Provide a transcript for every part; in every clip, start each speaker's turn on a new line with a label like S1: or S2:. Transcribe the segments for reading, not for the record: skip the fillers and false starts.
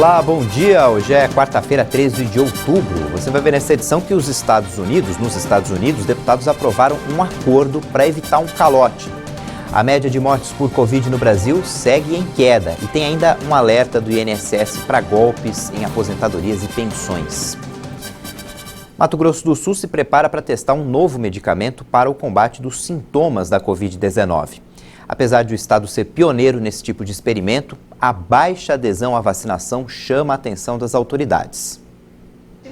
S1: Olá, bom dia. Hoje é quarta-feira, 13 de outubro. Você vai ver nessa edição que nos Estados Unidos, deputados aprovaram um acordo para evitar um calote. A média de mortes por Covid no Brasil segue em queda e tem ainda um alerta do INSS para golpes em aposentadorias e pensões. Mato Grosso do Sul se prepara para testar um novo medicamento para o combate dos sintomas da Covid-19. Apesar de o estado ser pioneiro nesse tipo de experimento, a baixa adesão à vacinação chama a atenção das autoridades.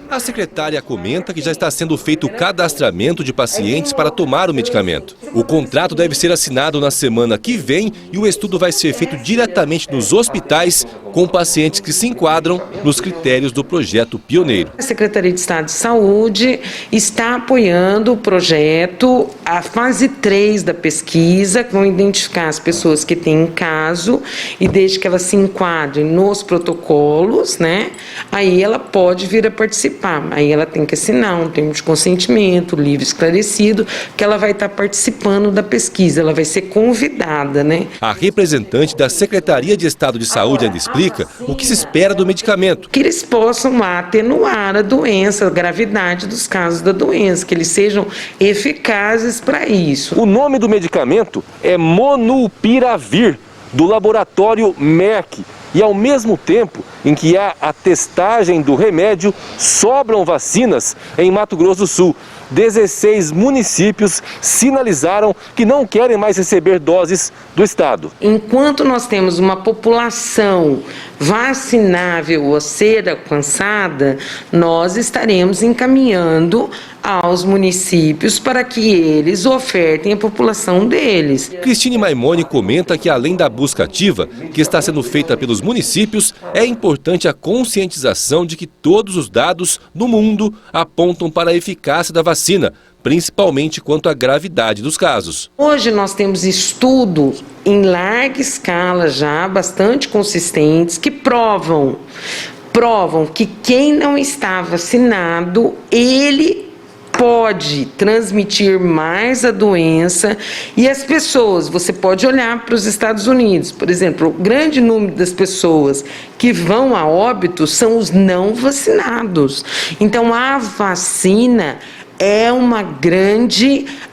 S2: A secretária comenta que já está sendo feito o cadastramento de pacientes para tomar o medicamento. O contrato deve ser assinado na semana que vem e o estudo vai ser feito diretamente nos hospitais com pacientes que se enquadram nos critérios do projeto pioneiro.
S3: A Secretaria de Estado de Saúde está apoiando o projeto, a fase 3 da pesquisa, que vão identificar as pessoas que têm caso e desde que elas se enquadrem nos protocolos, né, aí ela pode vir a participar. Aí ela tem que assinar um termo de consentimento, livre esclarecido, que ela vai estar participando da pesquisa, ela vai ser convidada, né?
S2: A representante da Secretaria de Estado de Saúde ainda explica o que se espera do medicamento.
S3: Que eles possam atenuar a doença, a gravidade dos casos da doença, que eles sejam eficazes para isso.
S2: O nome do medicamento é Molnupiravir, do laboratório Merck. E ao mesmo tempo em que há a testagem do remédio, sobram vacinas em Mato Grosso do Sul. 16 municípios sinalizaram que não querem mais receber doses do estado.
S3: Enquanto nós temos uma população vacinável a ser alcançada, nós estaremos encaminhando aos municípios para que eles ofertem a população deles.
S2: Cristine Maimone comenta que além da busca ativa que está sendo feita pelos municípios, é importante a conscientização de que todos os dados no mundo apontam para a eficácia da vacina, principalmente quanto à gravidade dos casos.
S3: Hoje nós temos estudos em larga escala já, bastante consistentes, que provam que quem não está vacinado, ele pode transmitir mais a doença e as pessoas, você pode olhar para os Estados Unidos, por exemplo, o grande número das pessoas que vão a óbito são os não vacinados. Então a vacina é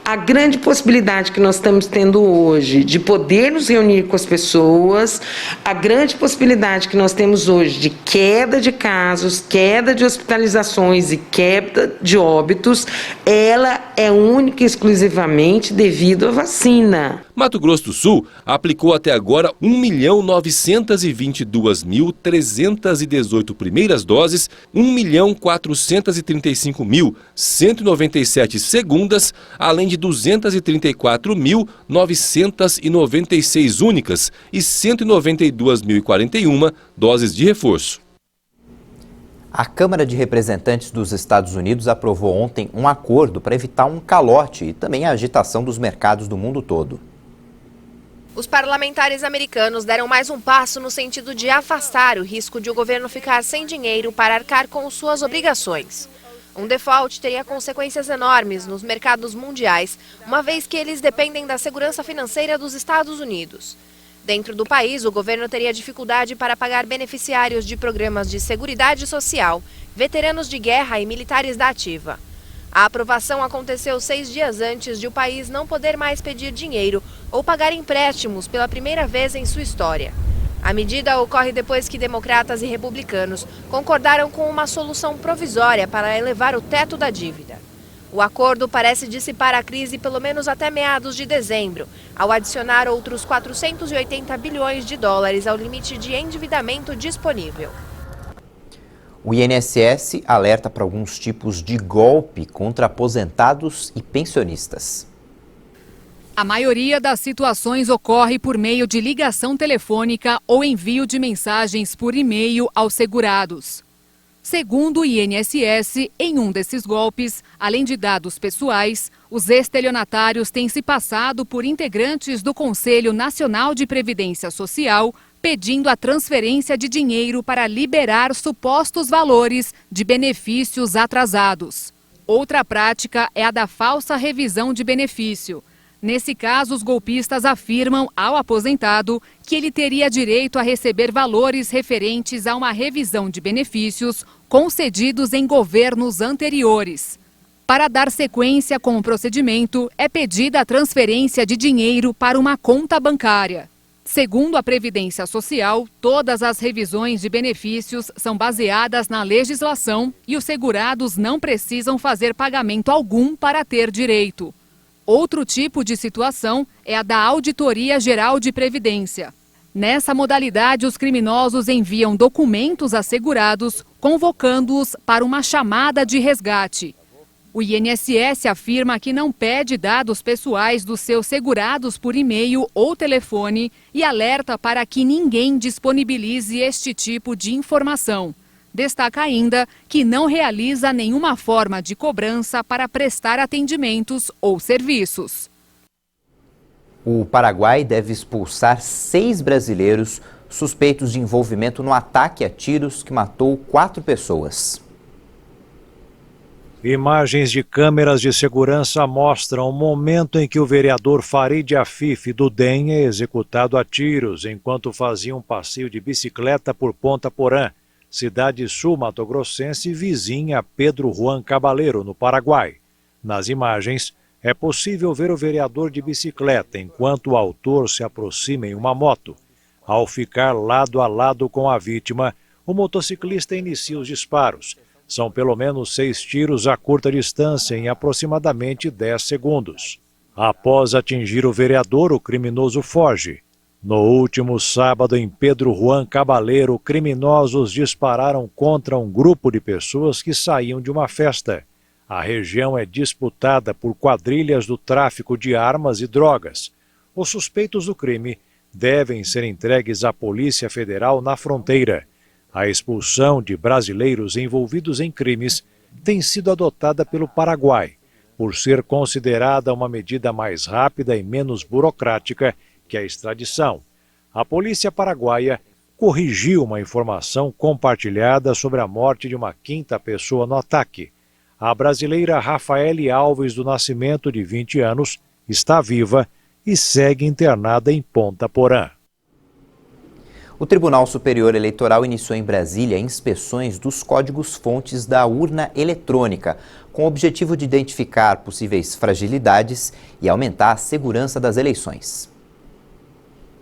S3: a grande possibilidade que nós estamos tendo hoje de poder nos reunir com as pessoas, a grande possibilidade que nós temos hoje de queda de casos, queda de hospitalizações e queda de óbitos, ela é única e exclusivamente devido à vacina.
S2: Mato Grosso do Sul aplicou até agora 1.922.318 primeiras doses, 1.435.197 segundas, além de 234.996 únicas e 192.041 doses de reforço.
S1: A Câmara de Representantes dos Estados Unidos aprovou ontem um acordo para evitar um calote e também a agitação dos mercados do mundo todo.
S4: Os parlamentares americanos deram mais um passo no sentido de afastar o risco de o governo ficar sem dinheiro para arcar com suas obrigações. Um default teria consequências enormes nos mercados mundiais, uma vez que eles dependem da segurança financeira dos Estados Unidos. Dentro do país, o governo teria dificuldade para pagar beneficiários de programas de seguridade social, veteranos de guerra e militares da ativa. A aprovação aconteceu 6 dias antes de o país não poder mais pedir dinheiro ou pagar empréstimos pela primeira vez em sua história. A medida ocorre depois que democratas e republicanos concordaram com uma solução provisória para elevar o teto da dívida. O acordo parece dissipar a crise pelo menos até meados de dezembro, ao adicionar outros 480 bilhões de dólares ao limite de endividamento disponível.
S1: O INSS alerta para alguns tipos de golpe contra aposentados e pensionistas.
S5: A maioria das situações ocorre por meio de ligação telefônica ou envio de mensagens por e-mail aos segurados. Segundo o INSS, em um desses golpes, além de dados pessoais, os estelionatários têm se passado por integrantes do Conselho Nacional de Previdência Social, pedindo a transferência de dinheiro para liberar supostos valores de benefícios atrasados. Outra prática é a da falsa revisão de benefício. Nesse caso, os golpistas afirmam ao aposentado que ele teria direito a receber valores referentes a uma revisão de benefícios concedidos em governos anteriores. Para dar sequência com o procedimento, é pedida a transferência de dinheiro para uma conta bancária. Segundo a Previdência Social, todas as revisões de benefícios são baseadas na legislação e os segurados não precisam fazer pagamento algum para ter direito. Outro tipo de situação é a da Auditoria Geral de Previdência. Nessa modalidade, os criminosos enviam documentos a segurados, convocando-os para uma chamada de resgate. O INSS afirma que não pede dados pessoais dos seus segurados por e-mail ou telefone e alerta para que ninguém disponibilize este tipo de informação. Destaca ainda que não realiza nenhuma forma de cobrança para prestar atendimentos ou serviços.
S1: O Paraguai deve expulsar 6 brasileiros suspeitos de envolvimento no ataque a tiros que matou 4 pessoas.
S6: Imagens de câmeras de segurança mostram o momento em que o vereador Farid Afif do DEM é executado a tiros enquanto fazia um passeio de bicicleta por Ponta Porã, cidade sul-matogrossense vizinha a Pedro Juan Cabaleiro, no Paraguai. Nas imagens, é possível ver o vereador de bicicleta enquanto o autor se aproxima em uma moto. Ao ficar lado a lado com a vítima, o motociclista inicia os disparos. São pelo menos 6 tiros a curta distância em aproximadamente 10 segundos. Após atingir o vereador, o criminoso foge. No último sábado, em Pedro Juan Cabaleiro, criminosos dispararam contra um grupo de pessoas que saíam de uma festa. A região é disputada por quadrilhas do tráfico de armas e drogas. Os suspeitos do crime devem ser entregues à Polícia Federal na fronteira. A expulsão de brasileiros envolvidos em crimes tem sido adotada pelo Paraguai, por ser considerada uma medida mais rápida e menos burocrática que a extradição. A polícia paraguaia corrigiu uma informação compartilhada sobre a morte de uma 5ª pessoa no ataque. A brasileira Rafaele Alves do Nascimento, de 20 anos, está viva e segue internada em Ponta Porã.
S1: O Tribunal Superior Eleitoral iniciou em Brasília inspeções dos códigos-fontes da urna eletrônica, com o objetivo de identificar possíveis fragilidades e aumentar a segurança das eleições.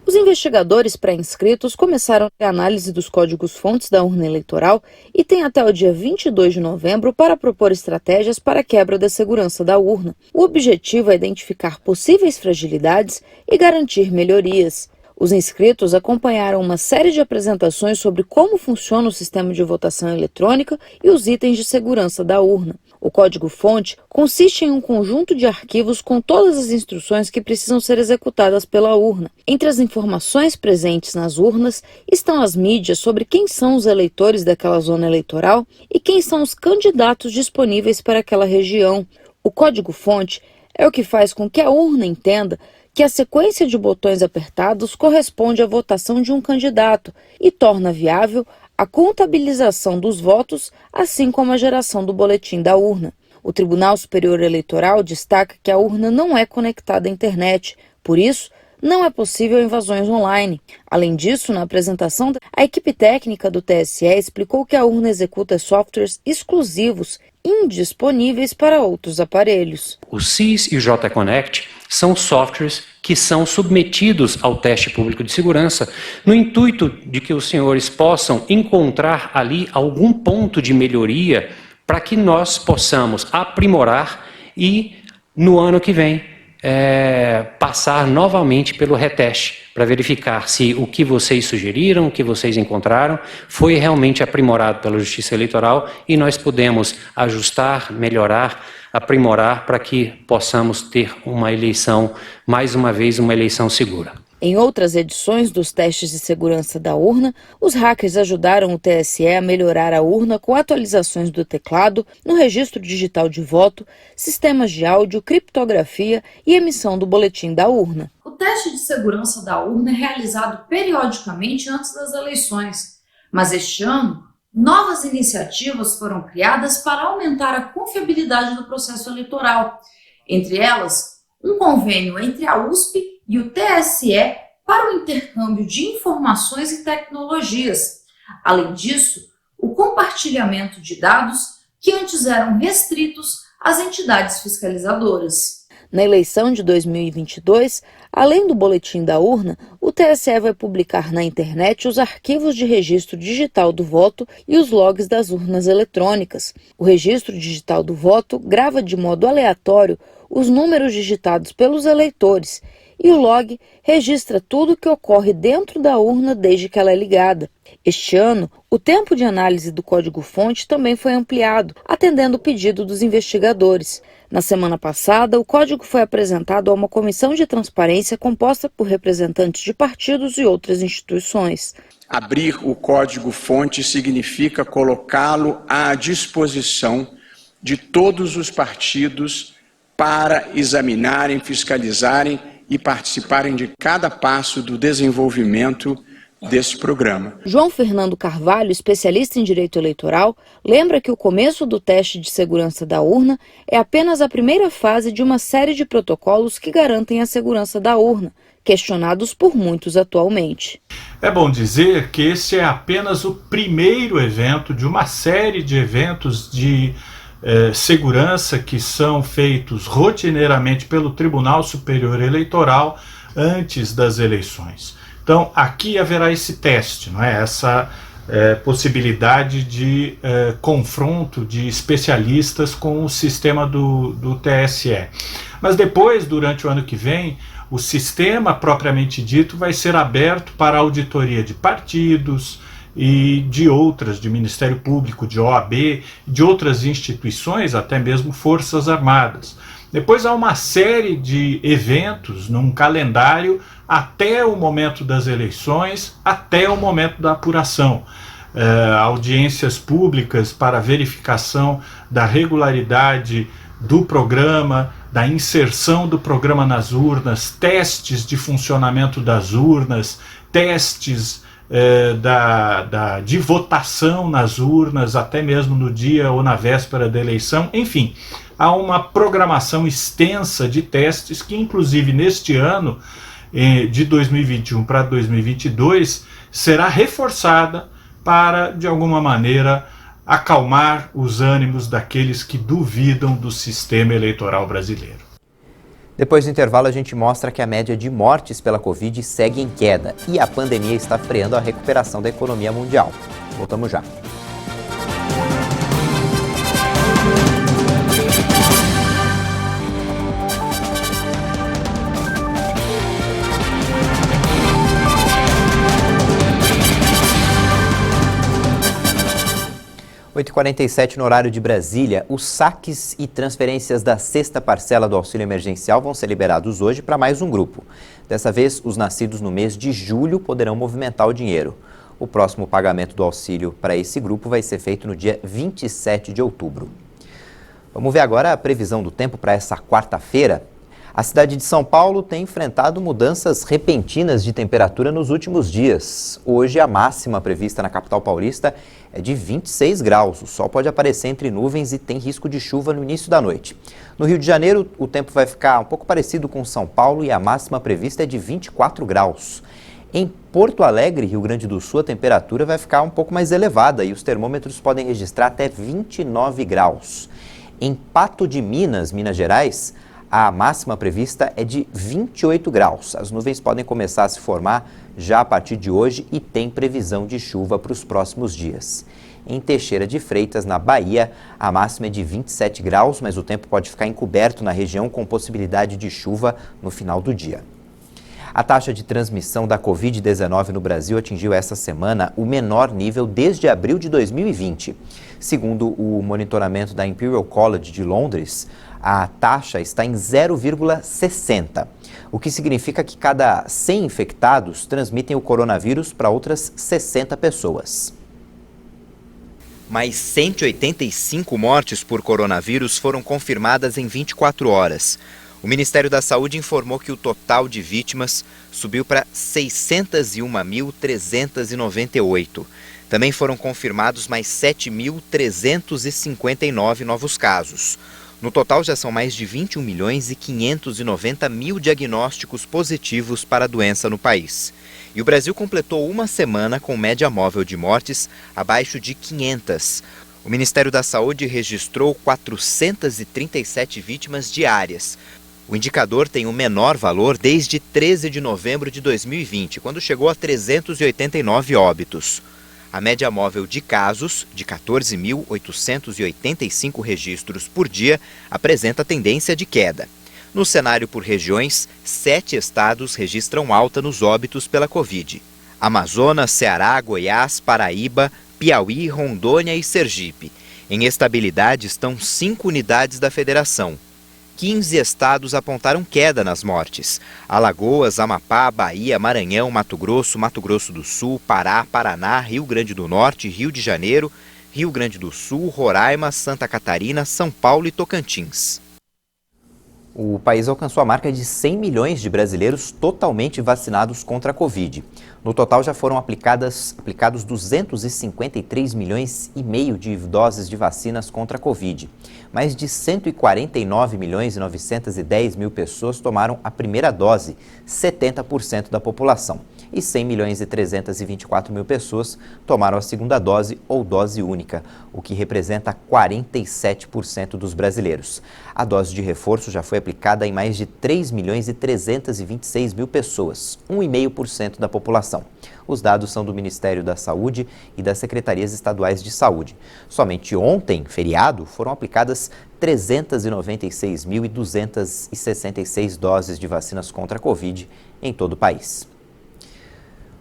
S7: Os investigadores pré-inscritos começaram a análise dos códigos-fontes da urna eleitoral e têm até o dia 22 de novembro para propor estratégias para a quebra da segurança da urna. O objetivo é identificar possíveis fragilidades e garantir melhorias. Os inscritos acompanharam uma série de apresentações sobre como funciona o sistema de votação eletrônica e os itens de segurança da urna. O código-fonte consiste em um conjunto de arquivos com todas as instruções que precisam ser executadas pela urna. Entre as informações presentes nas urnas estão as mídias sobre quem são os eleitores daquela zona eleitoral e quem são os candidatos disponíveis para aquela região. O código-fonte é o que faz com que a urna entenda que a sequência de botões apertados corresponde à votação de um candidato e torna viável a contabilização dos votos, assim como a geração do boletim da urna. O Tribunal Superior Eleitoral destaca que a urna não é conectada à internet, por isso, não é possível invasões online. Além disso, na apresentação, a equipe técnica do TSE explicou que a urna executa softwares exclusivos, indisponíveis para outros aparelhos.
S8: O SIS e o JConnect são softwares que são submetidos ao teste público de segurança no intuito de que os senhores possam encontrar ali algum ponto de melhoria para que nós possamos aprimorar e, no ano que vem, passar novamente pelo reteste para verificar se o que vocês sugeriram, o que vocês encontraram, foi realmente aprimorado pela Justiça Eleitoral e nós podemos ajustar, melhorar, aprimorar para que possamos ter uma eleição, mais uma vez, uma eleição segura.
S7: Em outras edições dos testes de segurança da urna, os hackers ajudaram o TSE a melhorar a urna com atualizações do teclado, no registro digital de voto, sistemas de áudio, criptografia e emissão do boletim da urna.
S9: O teste de segurança da urna é realizado periodicamente antes das eleições, mas este ano, novas iniciativas foram criadas para aumentar a confiabilidade do processo eleitoral. Entre elas, um convênio entre a USP e o TSE para o intercâmbio de informações e tecnologias. Além disso, o compartilhamento de dados que antes eram restritos às entidades fiscalizadoras.
S7: Na eleição de 2022, além do boletim da urna, o TSE vai publicar na internet os arquivos de registro digital do voto e os logs das urnas eletrônicas. O registro digital do voto grava de modo aleatório os números digitados pelos eleitores e o log registra tudo o que ocorre dentro da urna desde que ela é ligada. Este ano, o tempo de análise do código-fonte também foi ampliado, atendendo o pedido dos investigadores. Na semana passada, o código foi apresentado a uma comissão de transparência composta por representantes de partidos e outras instituições.
S10: Abrir o código-fonte significa colocá-lo à disposição de todos os partidos para examinarem, fiscalizarem e participarem de cada passo do desenvolvimento desse programa.
S7: João Fernando Carvalho, especialista em direito eleitoral, lembra que o começo do teste de segurança da urna é apenas a primeira fase de uma série de protocolos que garantem a segurança da urna, questionados por muitos atualmente.
S11: É bom dizer que esse é apenas o primeiro evento de uma série de eventos de segurança que são feitos rotineiramente pelo Tribunal Superior Eleitoral antes das eleições. Então, aqui haverá esse teste, não é? Essa possibilidade de confronto de especialistas com o sistema do TSE. Mas depois, durante o ano que vem, o sistema propriamente dito vai ser aberto para auditoria de partidos e de outras, de Ministério Público, de OAB, de outras instituições, até mesmo Forças Armadas. Depois há uma série de eventos num calendário até o momento das eleições, até o momento da apuração. Audiências públicas para verificação da regularidade do programa, da inserção do programa nas urnas, testes de funcionamento das urnas, testes de votação nas urnas, até mesmo no dia ou na véspera da eleição. Enfim, há uma programação extensa de testes que, inclusive neste ano, de 2021 para 2022, será reforçada para, de alguma maneira, acalmar os ânimos daqueles que duvidam do sistema eleitoral brasileiro.
S1: Depois do intervalo, a gente mostra que a média de mortes pela Covid segue em queda e a pandemia está freando a recuperação da economia mundial. Voltamos já. Oito 8h47 no horário de Brasília, os saques e transferências da sexta parcela do auxílio emergencial vão ser liberados hoje para mais um grupo. Dessa vez, os nascidos no mês de julho poderão movimentar o dinheiro. O próximo pagamento do auxílio para esse grupo vai ser feito no dia 27 de outubro. Vamos ver agora a previsão do tempo para essa quarta-feira. A cidade de São Paulo tem enfrentado mudanças repentinas de temperatura nos últimos dias. Hoje, a máxima prevista na capital paulista é de 26 graus. O sol pode aparecer entre nuvens e tem risco de chuva no início da noite. No Rio de Janeiro, o tempo vai ficar um pouco parecido com São Paulo e a máxima prevista é de 24 graus. Em Porto Alegre, Rio Grande do Sul, a temperatura vai ficar um pouco mais elevada e os termômetros podem registrar até 29 graus. Em Pato de Minas, Minas Gerais, a máxima prevista é de 28 graus. As nuvens podem começar a se formar já a partir de hoje e tem previsão de chuva para os próximos dias. Em Teixeira de Freitas, na Bahia, a máxima é de 27 graus, mas o tempo pode ficar encoberto na região com possibilidade de chuva no final do dia. A taxa de transmissão da Covid-19 no Brasil atingiu essa semana o menor nível desde abril de 2020. Segundo o monitoramento da Imperial College de Londres, a taxa está em 0,60, o que significa que cada 100 infectados transmitem o coronavírus para outras 60 pessoas. Mais 185 mortes por coronavírus foram confirmadas em 24 horas. O Ministério da Saúde informou que o total de vítimas subiu para 601.398. Também foram confirmados mais 7.359 novos casos. No total, já são mais de 21 milhões e 590 mil diagnósticos positivos para a doença no país. E o Brasil completou uma semana com média móvel de mortes abaixo de 500. O Ministério da Saúde registrou 437 vítimas diárias. O indicador tem o menor valor desde 13 de novembro de 2020, quando chegou a 389 óbitos. A média móvel de casos, de 14.885 registros por dia, apresenta tendência de queda. No cenário por regiões, 7 estados registram alta nos óbitos pela Covid: Amazonas, Ceará, Goiás, Paraíba, Piauí, Rondônia e Sergipe. Em estabilidade estão 5 unidades da federação. 15 estados apontaram queda nas mortes: Alagoas, Amapá, Bahia, Maranhão, Mato Grosso do Sul, Pará, Paraná, Rio Grande do Norte, Rio de Janeiro, Rio Grande do Sul, Roraima, Santa Catarina, São Paulo e Tocantins. O país alcançou a marca de 100 milhões de brasileiros totalmente vacinados contra a Covid. No total, já foram aplicados 253 milhões e meio de doses de vacinas contra a Covid. Mais de 149 milhões e 910 mil pessoas tomaram a primeira dose, 70% da população. E 100 milhões e 324 mil pessoas tomaram a segunda dose ou dose única, o que representa 47% dos brasileiros. A dose de reforço já foi aplicada em mais de 3 milhões e 326 mil pessoas, 1,5% da população. Os dados são do Ministério da Saúde e das Secretarias Estaduais de Saúde. Somente ontem, feriado, foram aplicadas 396.266 doses de vacinas contra a Covid em todo o país.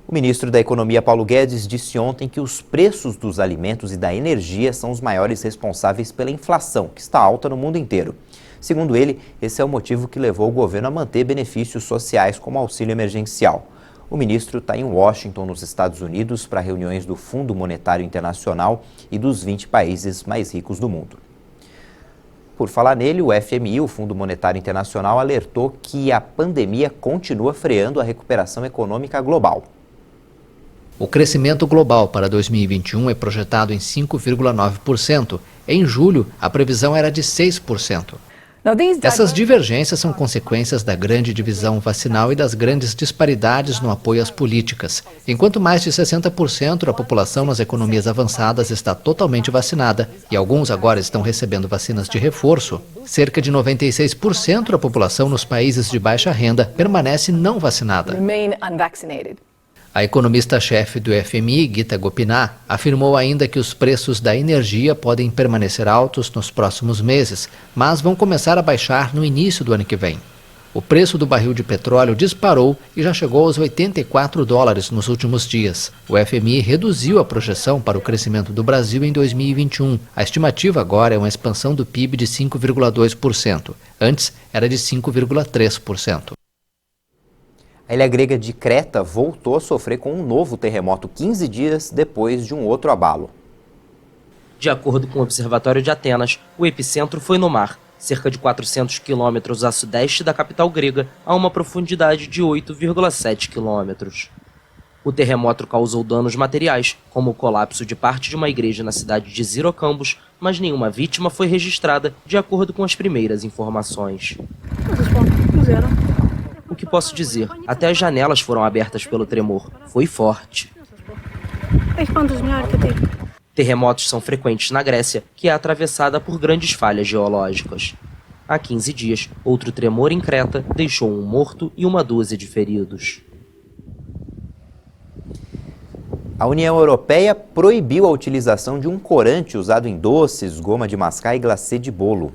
S1: O ministro da Economia, Paulo Guedes, disse ontem que os preços dos alimentos e da energia são os maiores responsáveis pela inflação, que está alta no mundo inteiro. Segundo ele, esse é o motivo que levou o governo a manter benefícios sociais como auxílio emergencial. O ministro está em Washington, nos Estados Unidos, para reuniões do Fundo Monetário Internacional e dos 20 países mais ricos do mundo. Por falar nele, o FMI, o Fundo Monetário Internacional, alertou que a pandemia continua freando a recuperação econômica global.
S12: O crescimento global para 2021 é projetado em 5,9%. Em julho, a previsão era de 6%. Essas divergências são consequências da grande divisão vacinal e das grandes disparidades no apoio às políticas. Enquanto mais de 60% da população nas economias avançadas está totalmente vacinada e alguns agora estão recebendo vacinas de reforço, cerca de 96% da população nos países de baixa renda permanece não vacinada. A economista-chefe do FMI, Gita Gopinath, afirmou ainda que os preços da energia podem permanecer altos nos próximos meses, mas vão começar a baixar no início do ano que vem. O preço do barril de petróleo disparou e já chegou aos $84 nos últimos dias. O FMI reduziu a projeção para o crescimento do Brasil em 2021. A estimativa agora é uma expansão do PIB de 5,2%. Antes era de 5,3%.
S1: A ilha grega de Creta voltou a sofrer com um novo terremoto 15 dias depois de um outro abalo.
S13: De acordo com o Observatório de Atenas, o epicentro foi no mar, cerca de 400 quilômetros a sudeste da capital grega, a uma profundidade de 8,7 quilômetros. O terremoto causou danos materiais, como o colapso de parte de uma igreja na cidade de Zirocambos, mas nenhuma vítima foi registrada, de acordo com as primeiras informações. O que posso dizer? Até as janelas foram abertas pelo tremor. Foi forte. Terremotos são frequentes na Grécia, que é atravessada por grandes falhas geológicas. Há 15 dias, outro tremor em Creta deixou um morto e uma dúzia de feridos.
S1: A União Europeia proibiu a utilização de um corante usado em doces, goma de mascar e glacê de bolo.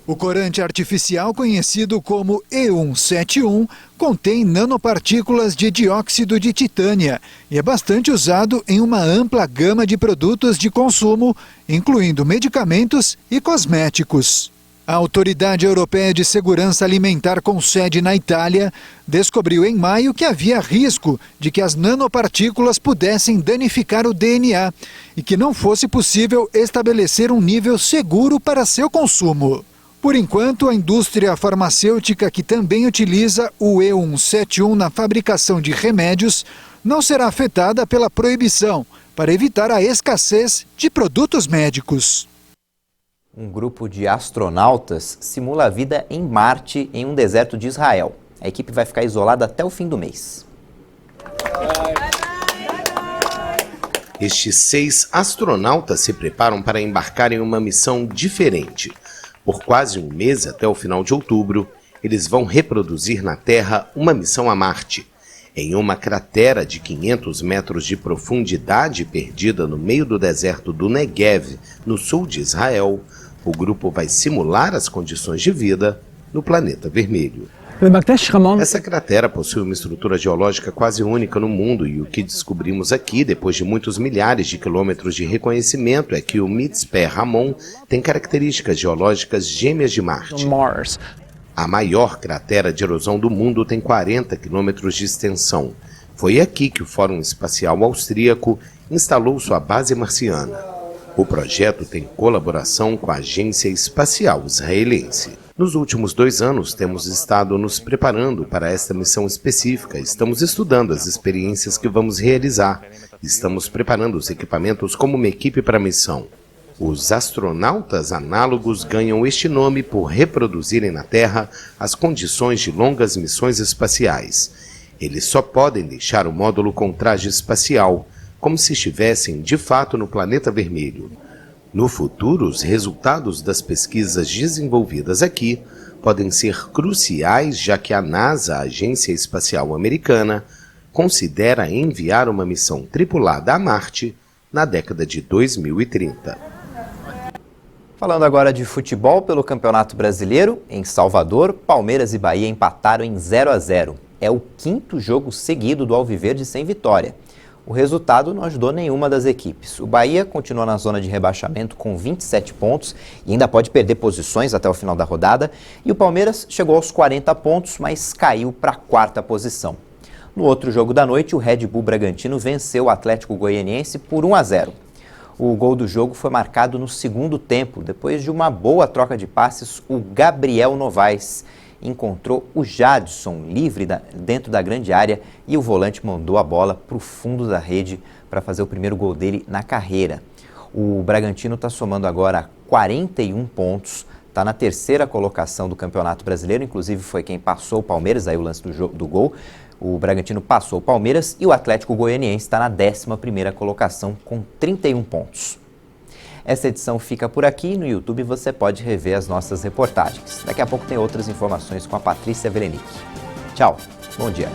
S14: O corante artificial, conhecido como E171, contém nanopartículas de dióxido de titânia e é bastante usado em uma ampla gama de produtos de consumo, incluindo medicamentos e cosméticos. A Autoridade Europeia de Segurança Alimentar, com sede na Itália, descobriu em maio que havia risco de que as nanopartículas pudessem danificar o DNA e que não fosse possível estabelecer um nível seguro para seu consumo. Por enquanto, a indústria farmacêutica, que também utiliza o E171 na fabricação de remédios, não será afetada pela proibição, para evitar a escassez de produtos médicos.
S1: Um grupo de astronautas simula a vida em Marte, em um deserto de Israel. A equipe vai ficar isolada até o fim do mês.
S15: Estes 6 astronautas se preparam para embarcar em uma missão diferente. Por quase um mês, até o final de outubro, eles vão reproduzir na Terra uma missão a Marte. Em uma cratera de 500 metros de profundidade perdida no meio do deserto do Negev, no sul de Israel, o grupo vai simular as condições de vida no planeta vermelho. Essa cratera possui uma estrutura geológica quase única no mundo e o que descobrimos aqui, depois de muitos milhares de quilômetros de reconhecimento, é que o Mitzpe Ramon tem características geológicas gêmeas de Marte. A maior cratera de erosão do mundo tem 40 quilômetros de extensão. Foi aqui que o Fórum Espacial Austríaco instalou sua base marciana. O projeto tem colaboração com a Agência Espacial Israelense. Nos últimos 2 anos, temos estado nos preparando para esta missão específica. Estamos estudando as experiências que vamos realizar. Estamos preparando os equipamentos como uma equipe para a missão. Os astronautas análogos ganham este nome por reproduzirem na Terra as condições de longas missões espaciais. Eles só podem deixar o módulo com traje espacial, como se estivessem de fato no planeta vermelho. No futuro, os resultados das pesquisas desenvolvidas aqui podem ser cruciais, já que a NASA, a Agência Espacial Americana, considera enviar uma missão tripulada a Marte na década de 2030.
S1: Falando agora de futebol pelo Campeonato Brasileiro, em Salvador, Palmeiras e Bahia empataram em 0-0. É o 5º jogo seguido do Alviverde sem vitória. O resultado não ajudou nenhuma das equipes. O Bahia continua na zona de rebaixamento com 27 pontos e ainda pode perder posições até o final da rodada. E o Palmeiras chegou aos 40 pontos, mas caiu para a 4ª posição. No outro jogo da noite, o Red Bull Bragantino venceu o Atlético Goianiense por 1-0. O gol do jogo foi marcado no segundo tempo. Depois de uma boa troca de passes, o Gabriel Novaes encontrou o Jadson livre dentro da grande área e o volante mandou a bola para o fundo da rede para fazer o primeiro gol dele na carreira. O Bragantino está somando agora 41 pontos, está na 3ª colocação do Campeonato Brasileiro, inclusive foi quem passou o Palmeiras, aí o lance do gol. O Bragantino passou o Palmeiras e o Atlético Goianiense está na 11ª colocação com 31 pontos. Essa edição fica por aqui. No YouTube você pode rever as nossas reportagens. Daqui a pouco tem outras informações com a Patrícia Velenic. Tchau, bom dia.